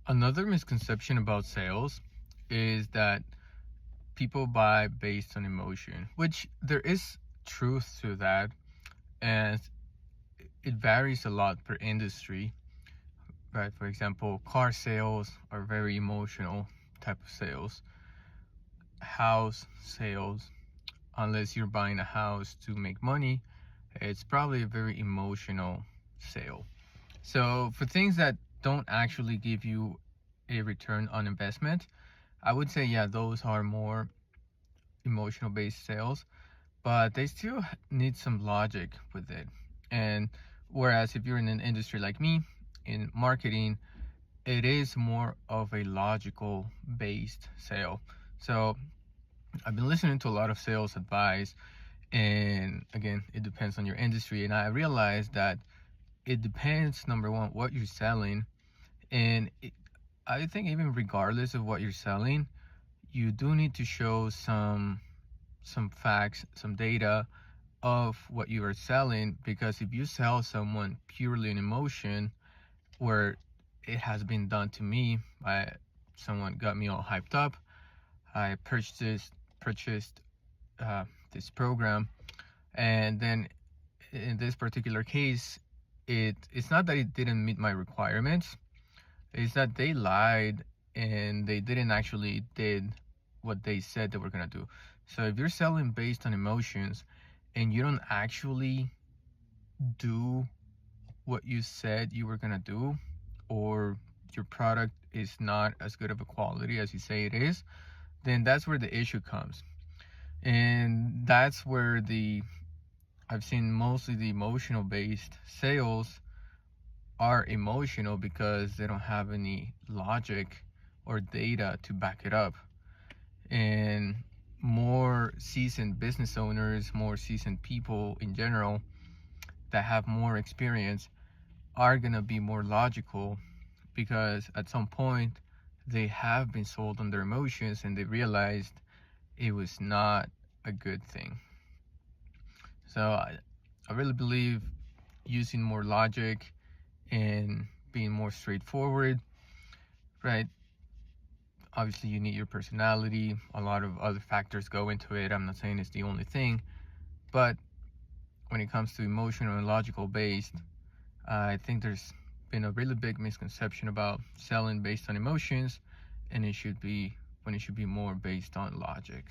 Another misconception about sales is that people buy based on emotion, which there is truth to that, and it varies a lot per industry, right? For example, car sales are very emotional type of sales. House sales, unless you're buying a house to make money, it's probably a very emotional sale. So for things that don't actually give you a return on investment, I would say, yeah, those are more emotional based sales, but they still need some logic with it. And whereas if you're in an industry like me, in marketing, it is more of a logical based sale. So I've been listening to a lot of sales advice, and again, it depends on your industry. And I realized that it depends, number one, what you're selling. And I think even regardless of what you're selling, you do need to show some facts, some data of what you are selling, because if you sell someone purely an emotion, where it has been done to me by someone got me all hyped up, I purchased this program, and then in this particular case, it's not that it didn't meet my requirements, it's that they lied and they didn't actually did what they said they were gonna do. So if you're selling based on emotions and you don't actually do what you said you were gonna do, or your product is not as good of a quality as you say it is, then that's where the issue comes. And that's where I've seen mostly the emotional based sales are emotional because they don't have any logic or data to back it up. And more seasoned business owners, more seasoned people in general that have more experience are going to be more logical, because at some point they have been sold on their emotions and they realized it was not a good thing. So I really believe using more logic and being more straightforward, right? Obviously, you need your personality. A lot of other factors go into it. I'm not saying it's the only thing, but when it comes to emotional and logical based, I think there's been a really big misconception about selling based on emotions, and it should be more based on logic.